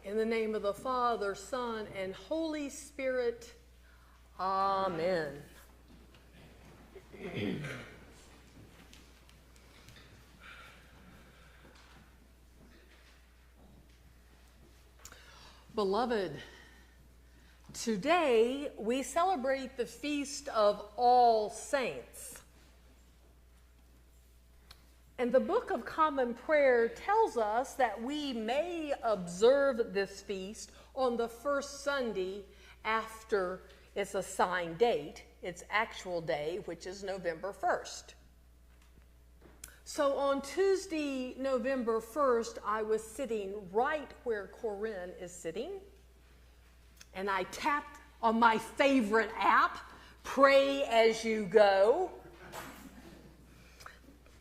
In the name of the Father, Son, and Holy Spirit. Amen. Beloved, today we celebrate the Feast of All Saints. And the Book of Common Prayer tells us that we may observe this feast on the first Sunday after its assigned date, its actual day, which is November 1st. So on Tuesday, November 1st, I was sitting right where Corinne is sitting, and I tapped on my favorite app, Pray As You Go.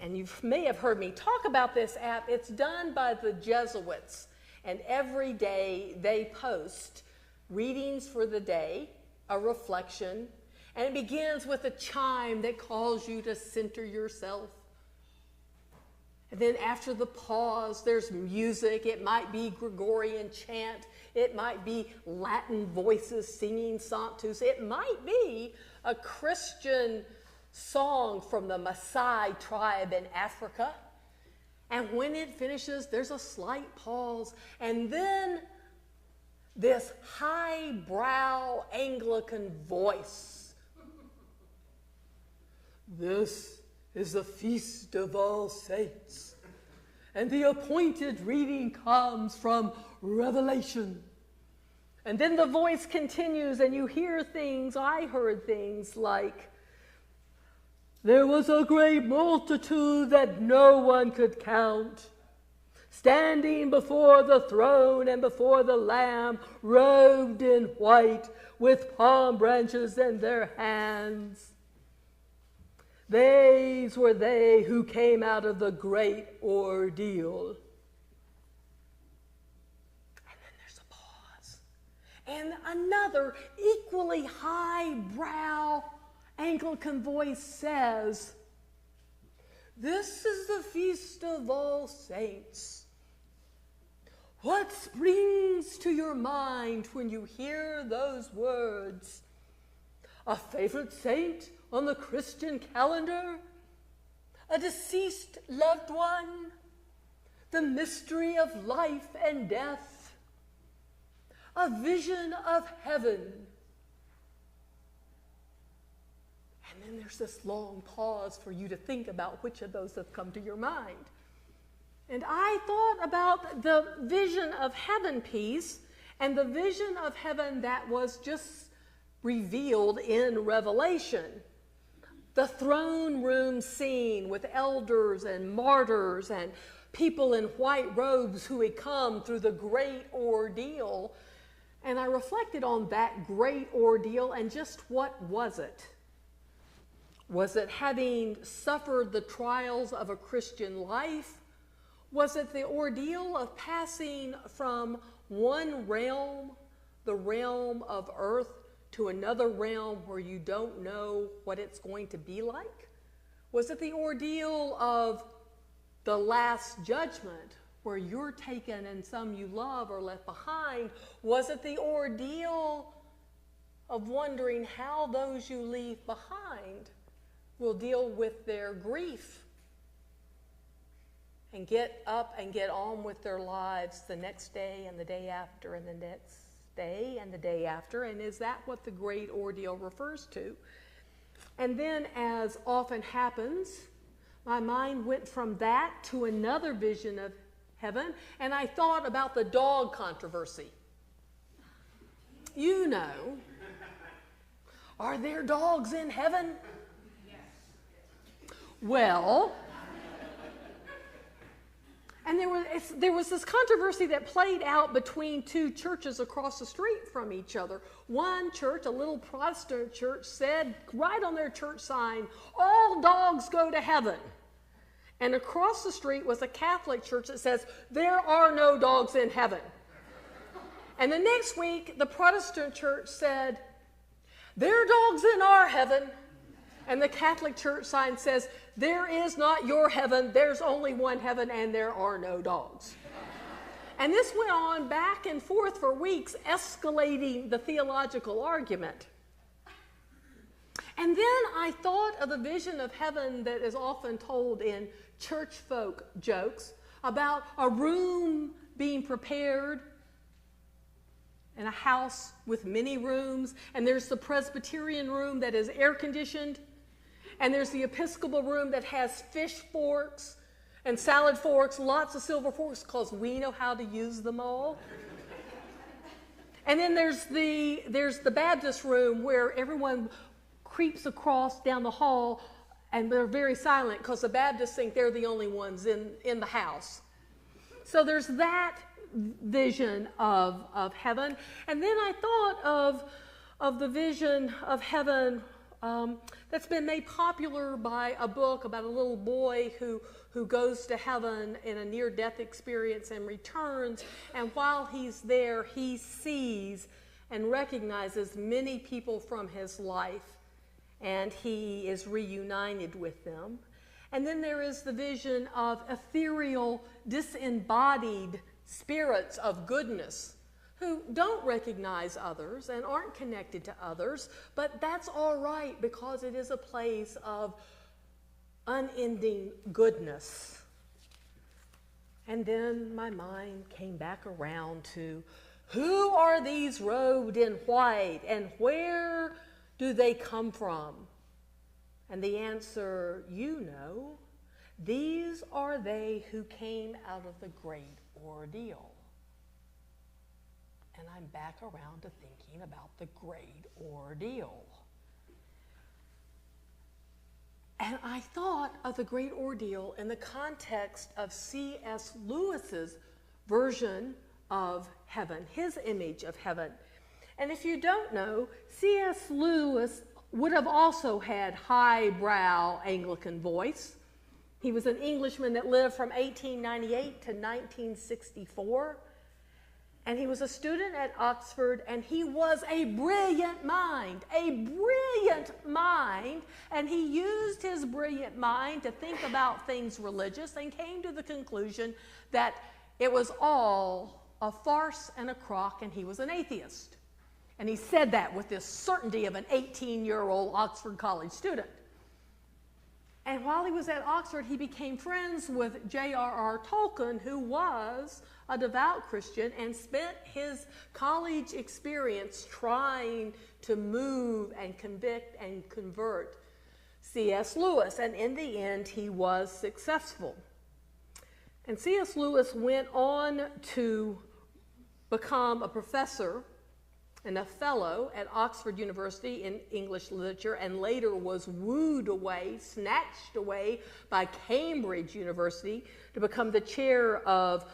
And you may have heard me talk about this app. It's done by the Jesuits, and every day they post readings for the day, a reflection, and it begins with a chime that calls you to center yourself. And then after the pause, there's music. It might be Gregorian chant. It might be Latin voices singing Sanctus. It might be a Christian song from the Maasai tribe in Africa. And when it finishes, there's a slight pause. And then this highbrow Anglican voice. This is the Feast of All Saints. And the appointed reading comes from Revelation. And then the voice continues and you hear things, I heard things like, there was a great multitude that no one could count, standing before the throne and before the Lamb, robed in white, with palm branches in their hands. These were they who came out of the great ordeal. And then there's a pause. And another equally highbrow Anglican voice says, this is the Feast of All Saints. What springs to your mind when you hear those words? A favorite saint on the Christian calendar? A deceased loved one? The mystery of life and death? A vision of heaven? And then there's this long pause for you to think about which of those have come to your mind. And I thought about the vision of heaven piece and the vision of heaven that was just revealed in Revelation. The throne room scene with elders and martyrs and people in white robes who had come through the great ordeal. And I reflected on that great ordeal and just what was it? Was it having suffered the trials of a Christian life? Was it the ordeal of passing from one realm, the realm of earth, to another realm where you don't know what it's going to be like? Was it the ordeal of the last judgment where you're taken and some you love are left behind? Was it the ordeal of wondering how those you leave behind will deal with their grief and get up and get on with their lives the next day and the day after and the next day and the day after? And is that what the great ordeal refers to? And then, as often happens, my mind went from that to another vision of heaven, and I thought about the dog controversy. You know, are there dogs in heaven? Well, and there was this controversy that played out between two churches across the street from each other. One church, a little Protestant church, said right on their church sign, all dogs go to heaven. And across the street was a Catholic church that says, there are no dogs in heaven. And the next week, the Protestant church said, there are dogs in our heaven. And the Catholic church sign says, there is not your heaven, there's only one heaven, and there are no dogs. And this went on back and forth for weeks, escalating the theological argument. And then I thought of the vision of heaven that is often told in church folk jokes about a room being prepared and a house with many rooms. And there's the Presbyterian room that is air conditioned. And there's the Episcopal room that has fish forks and salad forks, lots of silver forks, because we know how to use them all. And then there's the Baptist room where everyone creeps across down the hall, and they're very silent because the Baptists think they're the only ones in the house. So there's that vision of heaven. And then I thought of the vision of heaven that's been made popular by a book about a little boy who goes to heaven in a near-death experience and returns. And while he's there, he sees and recognizes many people from his life, and he is reunited with them. And then there is the vision of ethereal, disembodied spirits of goodness who don't recognize others and aren't connected to others, but that's all right because it is a place of unending goodness. And then my mind came back around to, who are these robed in white and where do they come from? And the answer, you know, these are they who came out of the great ordeal. And I'm back around to thinking about the great ordeal. And I thought of the great ordeal in the context of C.S. Lewis's version of heaven, his image of heaven. And if you don't know, C.S. Lewis would have also had highbrow Anglican voice. He was an Englishman that lived from 1898 to 1964. And he was a student at Oxford, and he was a brilliant mind, and he used his brilliant mind to think about things religious and came to the conclusion that it was all a farce and a crock, and he was an atheist. And he said that with this certainty of an 18-year-old Oxford College student. And while he was at Oxford, he became friends with J.R.R. Tolkien, who was a devout Christian and spent his college experience trying to move and convict and convert C.S. Lewis. And in the end, he was successful. And C.S. Lewis went on to become a professor and a fellow at Oxford University in English literature, and later was wooed away, snatched away by Cambridge University to become the chair of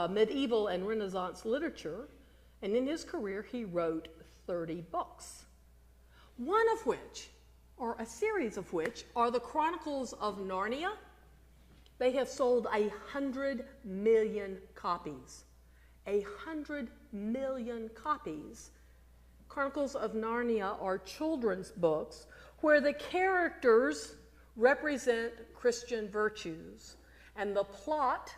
medieval and Renaissance literature. And in his career, he wrote 30 books, one of which, or a series of which, are the Chronicles of Narnia. They have sold 100 million copies. 100 million copies. Chronicles of Narnia are children's books where the characters represent Christian virtues, and the plot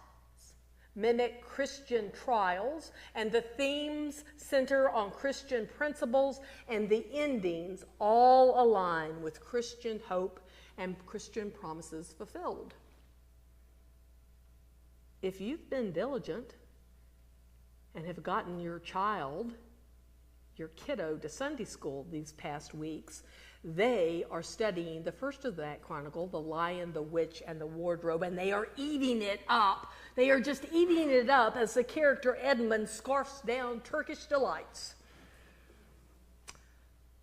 mimic Christian trials, and the themes center on Christian principles, and the endings all align with Christian hope and Christian promises fulfilled. If you've been diligent and have gotten your child, your kiddo, to Sunday school these past weeks, they are studying the first of that chronicle, The Lion, the Witch, and the Wardrobe, and they are eating it up. They are just eating it up as the character Edmund scarfs down Turkish delights.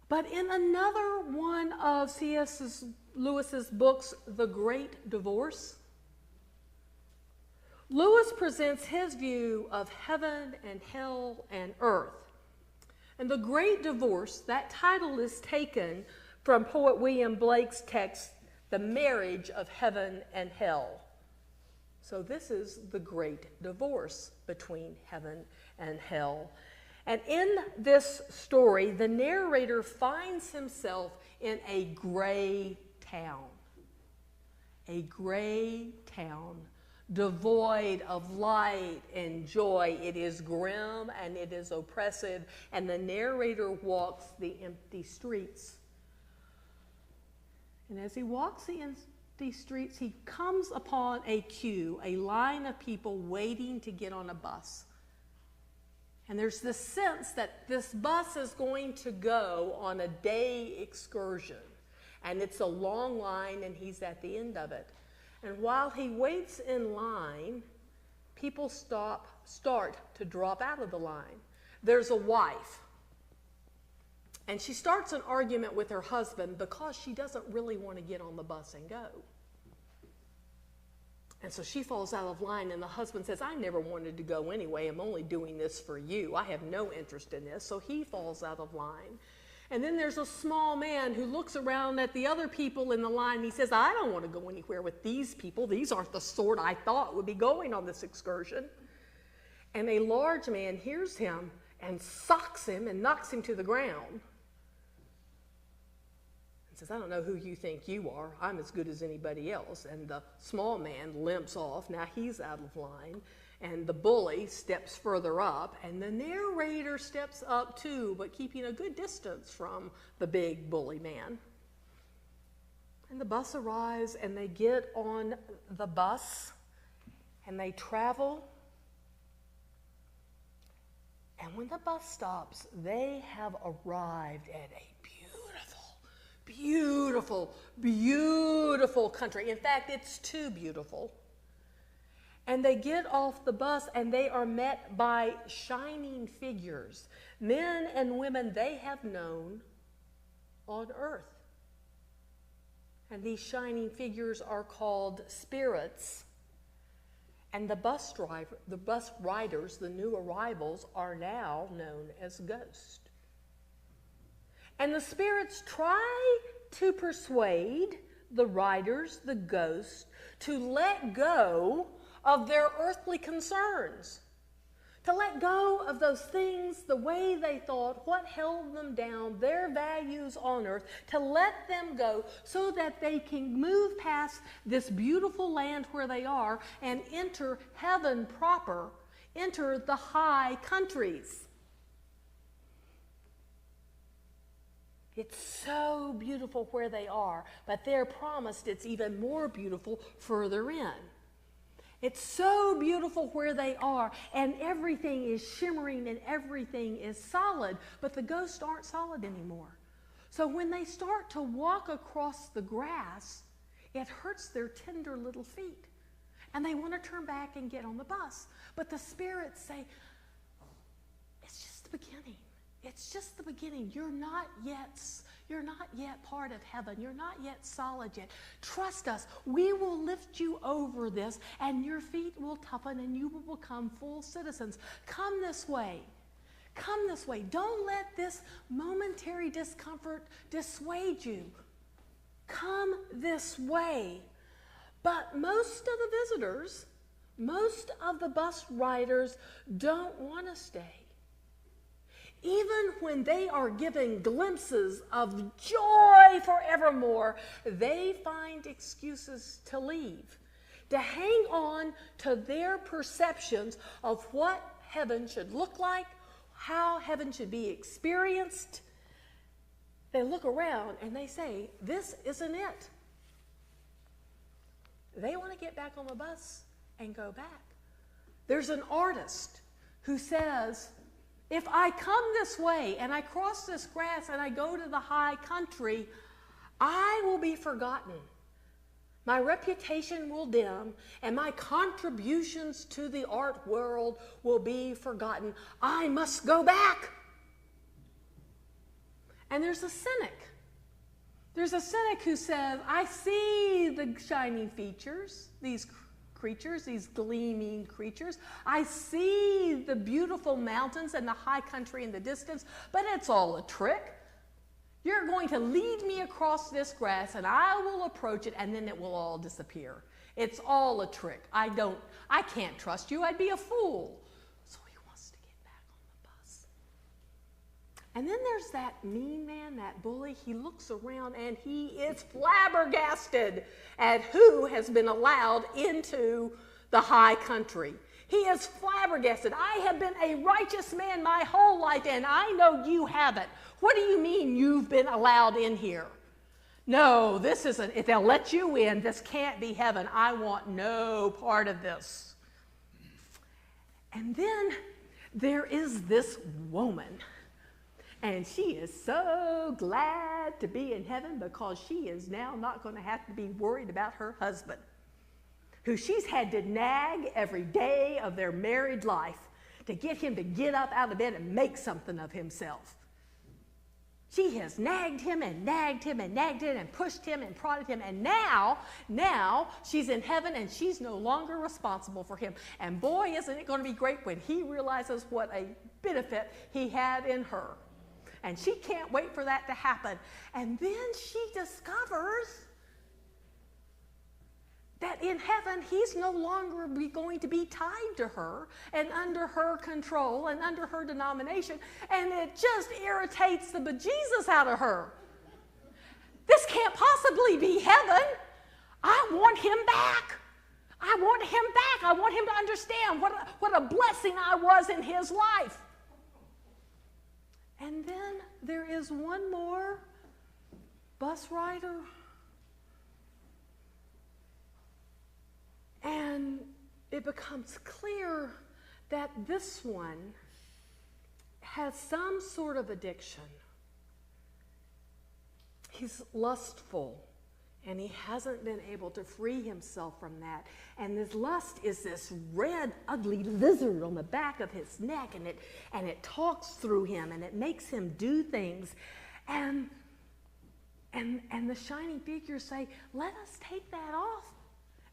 But in another one of C.S. Lewis's books, The Great Divorce, Lewis presents his view of heaven and hell and earth. And The Great Divorce, that title is taken from poet William Blake's text, The Marriage of Heaven and Hell. So this is the great divorce between heaven and hell. And in this story, the narrator finds himself in a gray town devoid of light and joy. It is grim and it is oppressive, and the narrator walks the empty streets. And as he walks the empty streets, he comes upon a queue, a line of people waiting to get on a bus. And there's this sense that this bus is going to go on a day excursion. And it's a long line, and he's at the end of it. And while he waits in line, people start to drop out of the line. There's a wife, and she starts an argument with her husband because she doesn't really want to get on the bus and go. And so she falls out of line, and the husband says, I never wanted to go anyway. I'm only doing this for you. I have no interest in this. So he falls out of line. And then there's a small man who looks around at the other people in the line. And he says, I don't want to go anywhere with these people. These aren't the sort I thought would be going on this excursion. And a large man hears him and socks him and knocks him to the ground. And says, I don't know who you think you are. I'm as good as anybody else. And the small man limps off. Now he's out of line. And the bully steps further up, and the narrator steps up too, but keeping a good distance from the big bully man. And the bus arrives, and they get on the bus, and they travel. And when the bus stops, they have arrived at a beautiful, beautiful country. In fact, it's too beautiful. And they get off the bus, and they are met by shining figures, men and women they have known on earth. And these shining figures are called spirits. And the bus riders, the new arrivals, are now known as ghosts. And the spirits try to persuade the riders, the ghosts, to let go of their earthly concerns, to let go of those things, the way they thought, what held them down, their values on earth, to let them go so that they can move past this beautiful land where they are and enter heaven proper, enter the high countries. It's so beautiful where they are, but they're promised it's even more beautiful further in. It's so beautiful where they are, and everything is shimmering and everything is solid, but the ghosts aren't solid anymore. So when they start to walk across the grass, it hurts their tender little feet, and they want to turn back and get on the bus. But the spirits say, it's just the beginning. It's just the beginning. You're not yet part of heaven. You're not yet solid yet. Trust us. We will lift you over this, and your feet will toughen, and you will become full citizens. Come this way. Come this way. Don't let this momentary discomfort dissuade you. Come this way. But most of the visitors, most of the bus riders don't want to stay. Even when they are given glimpses of joy forevermore, they find excuses to leave, to hang on to their perceptions of what heaven should look like, how heaven should be experienced. They look around and they say, this isn't it. They want to get back on the bus and go back. There's an artist who says, if I come this way and I cross this grass and I go to the high country, I will be forgotten. My reputation will dim, and my contributions to the art world will be forgotten. I must go back. And there's a cynic. There's a cynic who says, I see the shining features, these creatures, these gleaming creatures. I see the beautiful mountains and the high country in the distance, but it's all a trick. You're going to lead me across this grass, and I will approach it, and then it will all disappear. It's all a trick. I can't trust you. I'd be a fool. So he wants to get back on the bus. And then there's that mean man, that bully. He looks around, and he is flabbergasted at who has been allowed into the high country. He is flabbergasted. I have been a righteous man my whole life, and I know you haven't. What do you mean you've been allowed in here? No, this isn't. If they'll let you in, this can't be heaven. I want no part of this. And then there is this woman, and she is so glad to be in heaven because she is now not going to have to be worried about her husband, who she's had to nag every day of their married life to get him to get up out of bed and make something of himself. She has nagged him and nagged him and nagged him and pushed him and prodded him, and now she's in heaven and she's no longer responsible for him. And boy, isn't it going to be great when he realizes what a benefit he had in her. And she can't wait for that to happen. And then she discovers that in heaven, he's no longer going to be tied to her and under her control and under her denomination, and it just irritates the bejesus out of her. This can't possibly be heaven. I want him back. I want him back. I want him to understand what a blessing I was in his life. And then there is one more bus rider. And it becomes clear that this one has some sort of addiction. He's lustful, and he hasn't been able to free himself from that. And this lust is this red, ugly lizard on the back of his neck, and it talks through him, and it makes him do things. And the shining figures say, let us take that off.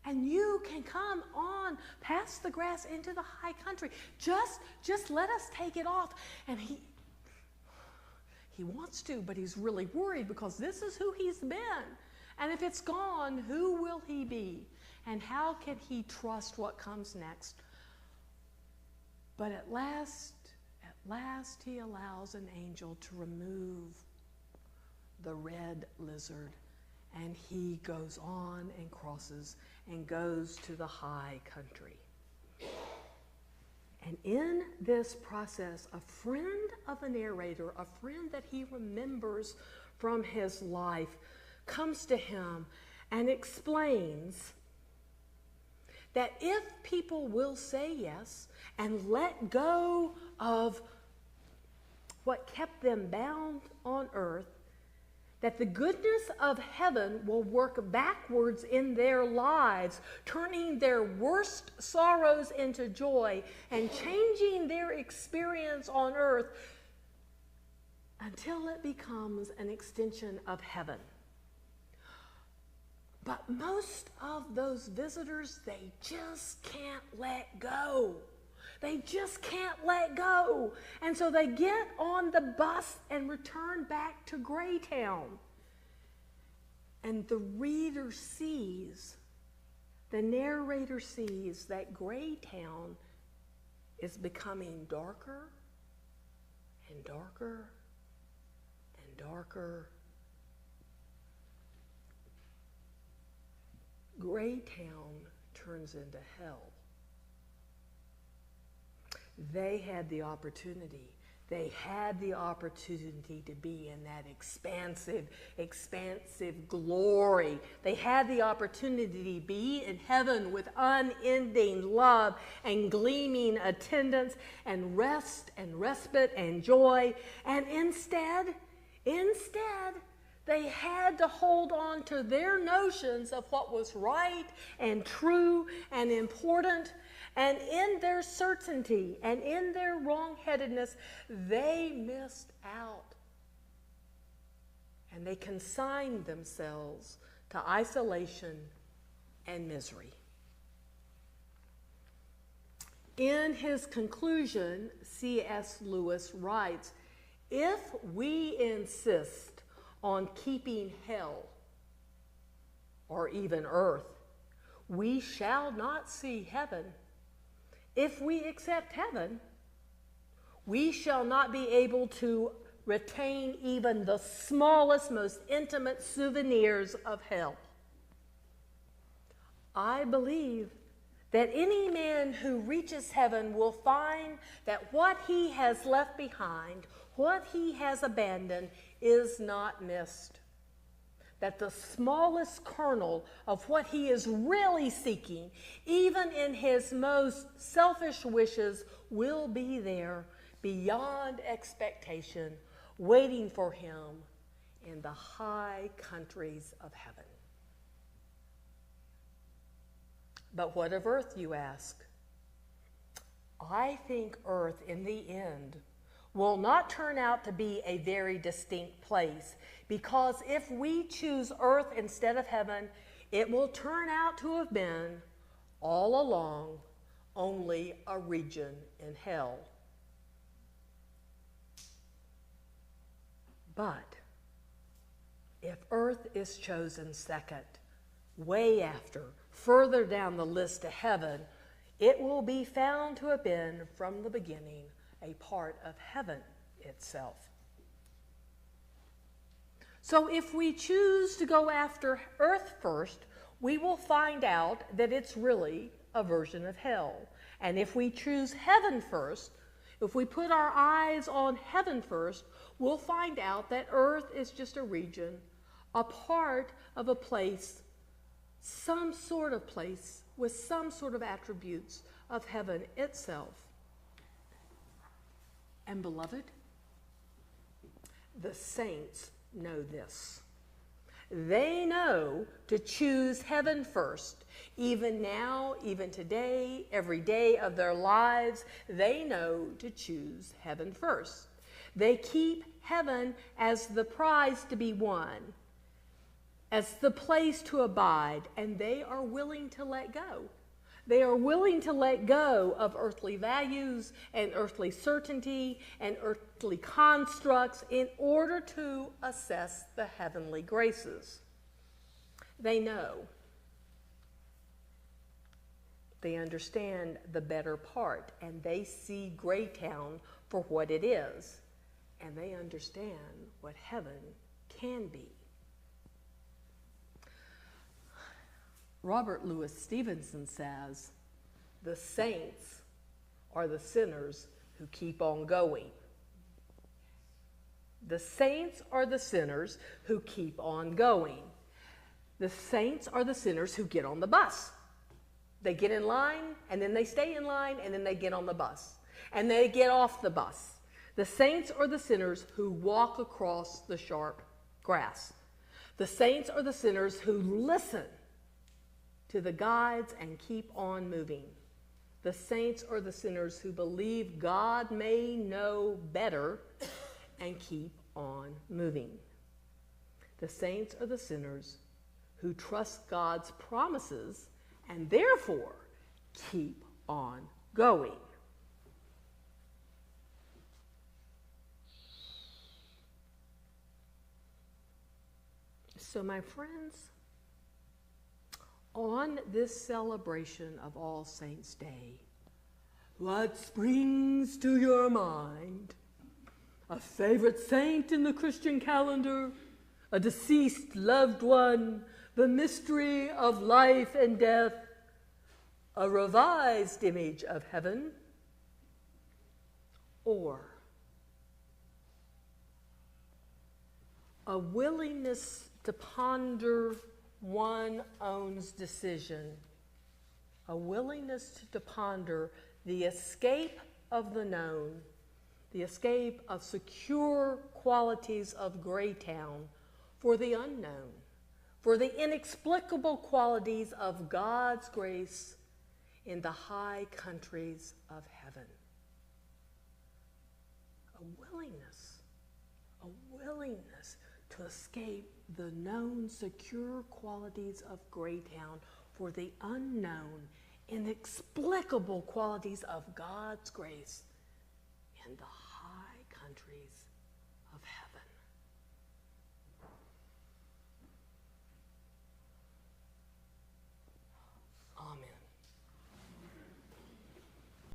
And you can come on past the grass into the high country. Just let us take it off. And he wants to, but he's really worried because this is who he's been. And if it's gone, who will he be? And how can he trust what comes next? But at last he allows an angel to remove the red lizard. And he goes on and crosses and goes to the high country. And in this process, a friend of the narrator, a friend that he remembers from his life, comes to him and explains that if people will say yes and let go of what kept them bound on earth, that the goodness of heaven will work backwards in their lives, turning their worst sorrows into joy and changing their experience on earth until it becomes an extension of heaven. But most of those visitors, they just can't let go. They just can't let go. And so they get on the bus and return back to Greytown. And the reader sees, the narrator sees that Greytown is becoming darker and darker and darker. Greytown turns into hell. They had the opportunity. They had the opportunity to be in that expansive glory. They had the opportunity to be in heaven with unending love and gleaming attendance and rest and respite and joy. And instead, they had to hold on to their notions of what was right and true and important. And in their certainty and in their wrong-headedness, they missed out. And they consigned themselves to isolation and misery. In his conclusion, C.S. Lewis writes, if we insist on keeping hell, or even earth, we shall not see heaven. If we accept heaven, we shall not be able to retain even the smallest, most intimate souvenirs of hell. I believe that any man who reaches heaven will find that what he has left behind, what he has abandoned, is not missed. That the smallest kernel of what he is really seeking, even in his most selfish wishes, will be there beyond expectation, waiting for him in the high countries of heaven. But what of earth, you ask? I think earth in the end will not turn out to be a very distinct place, because if we choose earth instead of heaven, it will turn out to have been all along only a region in hell. But if earth is chosen second, way after, further down the list to heaven, it will be found to have been from the beginning a part of heaven itself. So if we choose to go after earth first, we will find out that it's really a version of hell. And if we choose heaven first, if we put our eyes on heaven first, we'll find out that earth is just a region, a part of a place, some sort of place with some sort of attributes of heaven itself. And beloved, the saints know this. They know to choose heaven first. Even now, even today, every day of their lives, they know to choose heaven first. They keep heaven as the prize to be won, as the place to abide, and they are willing to let go. They are willing to let go of earthly values and earthly certainty and earthly constructs in order to assess the heavenly graces. They know. They understand the better part, and they see Greytown for what it is, and they understand what heaven can be. Robert Louis Stevenson says, the saints are the sinners who keep on going. The saints are the sinners who keep on going. The saints are the sinners who get on the bus. They get in line, and then they stay in line, and then they get on the bus. And they get off the bus. The saints are the sinners who walk across the sharp grass. The saints are the sinners who listen to the guides and keep on moving. The saints are the sinners who believe God may know better and keep on moving. The saints are the sinners who trust God's promises and therefore keep on going. So, my friends, on this celebration of All Saints' Day, what springs to your mind? A favorite saint in the Christian calendar, a deceased loved one, the mystery of life and death, a revised image of heaven, or a willingness to ponder one own's decision, a willingness to ponder the escape of the known, the escape of secure qualities of Greytown for the unknown, for the inexplicable qualities of God's grace in the high countries of heaven. A willingness to escape the known, secure qualities of Greytown for the unknown, inexplicable qualities of God's grace in the high countries of heaven.